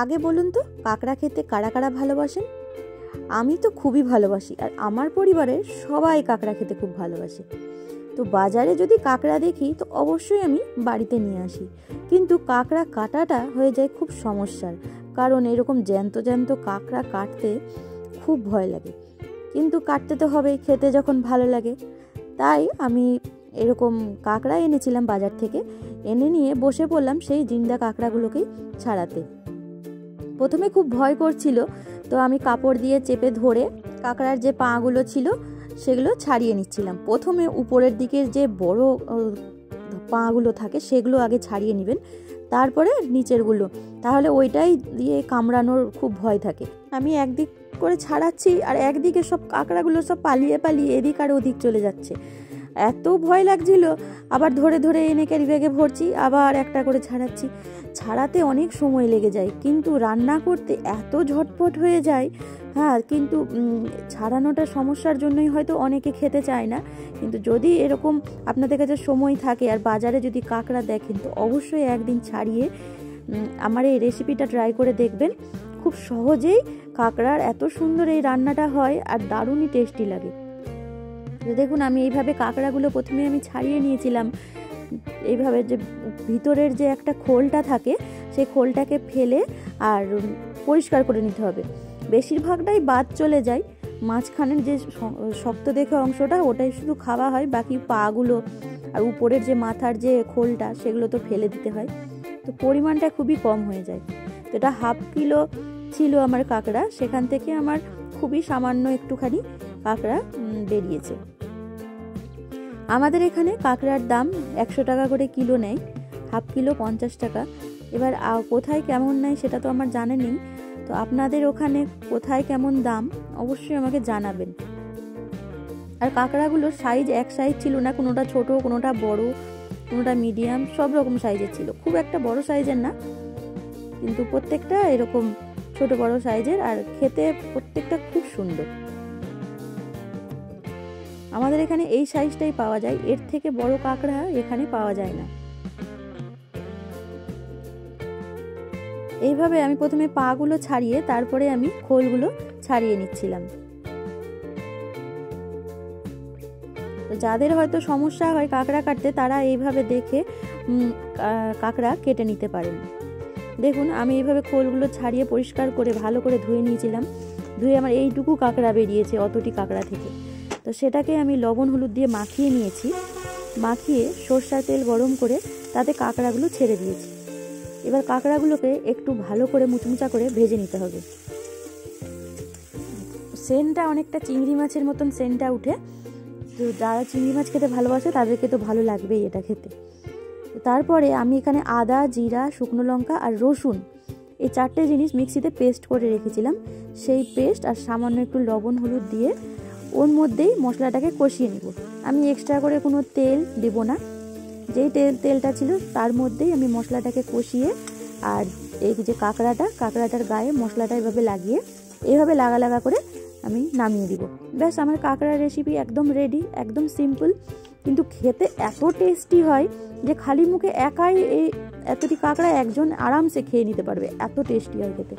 আগে বলুন তো কাঁকড়া খেতে কারা কারা ভালোবাসেন? আমি তো খুবই ভালোবাসি, আর আমার পরিবারের সবাই কাঁকড়া খেতে খুব ভালোবাসে। তো বাজারে যদি কাঁকড়া দেখি তো অবশ্যই আমি বাড়িতে নিয়ে আসি, কিন্তু কাঁকড়া কাটাটা হয়ে যায় খুব সমস্যার, কারণ এরকম জ্যান্ত জ্যান্ত কাঁকড়া কাটতে খুব ভয় লাগে। কিন্তু কাটতে তো হবেই, খেতে যখন ভালো লাগে। তাই আমি এরকম কাঁকড়া এনেছিলাম বাজার থেকে, এনে নিয়ে বসে পড়লাম সেই জিন্দা কাঁকড়াগুলোকেই ছাড়াতে। প্রথমে খুব ভয় করছিল, তো আমি কাপড় দিয়ে চেপে ধরে কাঁকড়ার যে পাগুলো ছিল সেগুলো ছাড়িয়ে নিচ্ছিলাম। প্রথমে উপরের দিকের যে বড় পাগুলো থাকে সেগুলো আগে ছাড়িয়ে নেবেন, তারপরে নিচেরগুলো, তাহলে ওইটাই দিয়ে কামড়ানোর খুব ভয় থাকে। আমি একদিক করে ছাড়াচ্ছি আর একদিকে সব কাঁকড়াগুলো সব পালিয়ে পালিয়ে এদিক আর ওদিক চলে যাচ্ছে। এত ভয় লাগছিল, আবার ধরে ধরে এনে ক্যারি ব্যাগে ভরছি, আবার একটা করে ছাড়াচ্ছি। ছাড়াতে অনেক সময় লেগে যায়, কিন্তু রান্না করতে এত ঝটপট হয়ে যায়। হ্যাঁ, কিন্তু ছাড়ানোটা সমস্যার জন্যই হয়তো অনেকে খেতে চায় না। কিন্তু যদি এরকম আপনাদের কাছে সময় থাকে আর বাজারে যদি কাঁকড়া দেখেন, তো অবশ্যই একদিন ছাড়িয়ে আমার এই রেসিপিটা ট্রাই করে দেখবেন। খুব সহজেই কাঁকড়ার এত সুন্দর এই রান্নাটা হয় আর দারুণই টেস্টি লাগে। তো দেখুন, আমি এইভাবে কাঁকড়াগুলো প্রথমে আমি ছাড়িয়ে নিয়েছিলাম। এইভাবে যে ভিতরের যে একটা খোলটা থাকে সেই খোলটাকে ফেলে আর পরিষ্কার করে নিতে হবে। বেশিরভাগটাই বাদ চলে যায়, মাঝখানের যে শক্ত দেখে অংশটা ওটাই শুধু খাওয়া হয়, বাকি পাগুলো আর উপরের যে মাথার যে খোলটা সেগুলো তো ফেলে দিতে হয়। তো পরিমাণটা খুবই কম হয়ে যায়। তো এটা 1/2 কিলো ছিল আমার কাঁকড়া, সেখান থেকে আমার খুবই সামান্য একটুখানি কাঁকড়া বেরিয়েছে। আমাদের এখানে কাঁকড়ার দাম 100 টাকা করে কিলো নেয়, 1/2 কিলো 50 টাকা। এবার কোথায় কেমন নেয় সেটা তো আমার জানা নেই, তো আপনাদের ওখানে কোথায় কেমন দাম অবশ্যই আমাকে জানাবেন। আর কাঁকড়াগুলোর সাইজ এক সাইজ ছিল না, কোনোটা ছোট, কোনোটা বড়, কোনোটা মিডিয়াম, সব রকম সাইজের ছিল। খুব একটা বড় সাইজের না, কিন্তু প্রত্যেকটা এরকম ছোট বড় সাইজের, আর খেতে প্রত্যেকটা খুব সুন্দর। আমাদের এখানে এই সাইজটাই পাওয়া যায়, এর থেকে বড় কাঁকড়া এখানে পাওয়া যায় না। এইভাবে আমি প্রথমে পাগুলো ছাড়িয়ে তারপরে আমি খোলগুলো ছাড়িয়ে নিচ্ছিলাম। তো যাদের হয়তো সমস্যা হয় কাঁকড়া কাটতে, তারা এইভাবে দেখে কাঁকড়া কেটে নিতে পারেন। দেখুন, আমি এইভাবে খোলগুলো ছাড়িয়ে পরিষ্কার করে ভালো করে ধুয়ে নিয়েছিলাম। ধুয়ে আমার এইটুকু কাঁকড়া বেরিয়েছে অতটি কাঁকড়া থেকে। তো সেটাকে আমি লবণ হলুদ দিয়ে মাখিয়ে নিয়েছি। মাখিয়ে সরষের তেল গরম করে তাতে কাঁকড়াগুলো ছেড়ে দিয়েছি। এবার কাঁকড়াগুলোকে একটু ভালো করে মুচমুচা করে ভেজে নিতে হবে। সেন্টটা অনেকটা চিংড়ি মাছের মতন সেন্টটা উঠে। তো যারা চিংড়ি মাছ খেতে ভালোবাসে তাদেরকে তো ভালো লাগবেই এটা খেতে। তারপরে আমি এখানে আদা, জিরা, শুকনো লঙ্কা আর রসুন, এই 4টে জিনিস মিক্সিতে পেস্ট করে রেখেছিলাম। সেই পেস্ট আর সামান্য একটু লবণ হলুদ দিয়ে ওর মধ্যেই মশলাটাকে কষিয়ে নেব। আমি এক্সট্রা করে কোনো তেল দেব না, যেই তেলটা ছিল তার মধ্যেই আমি মশলাটাকে কষিয়ে, আর এই যে কাঁকড়াটার গায়ে মশলাটা এভাবে লাগিয়ে এইভাবে লাগা লাগা করে আমি নামিয়ে দিব। ব্যাস, আমার কাঁকড়ার রেসিপি একদম রেডি। একদম সিম্পল, কিন্তু খেতে এত টেস্টি হয় যে খালি মুখে একাই এই এতটি কাঁকড়া একজন আরামসে খেয়ে নিতে পারবে, এত টেস্টি হয় খেতে।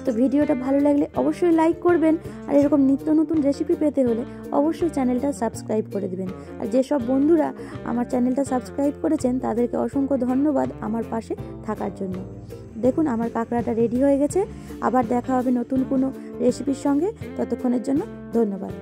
তো ভিডিওটা ভালো লাগলে অবশ্যই লাইক করবেন, আর এরকম নিত্য নতুন রেসিপি পেতে হলে অবশ্যই চ্যানেলটা সাবস্ক্রাইব করে দিবেন। আর যেসব বন্ধুরা আমার চ্যানেলটা সাবস্ক্রাইব করেছেন তাদেরকে অসংখ্য ধন্যবাদ আমার পাশে থাকার জন্য। দেখুন, আমার কাঁকড়াটা রেডি হয়ে গেছে। আবার দেখা হবে নতুন কোনো রেসিপির সঙ্গে, ততক্ষণের জন্য ধন্যবাদ।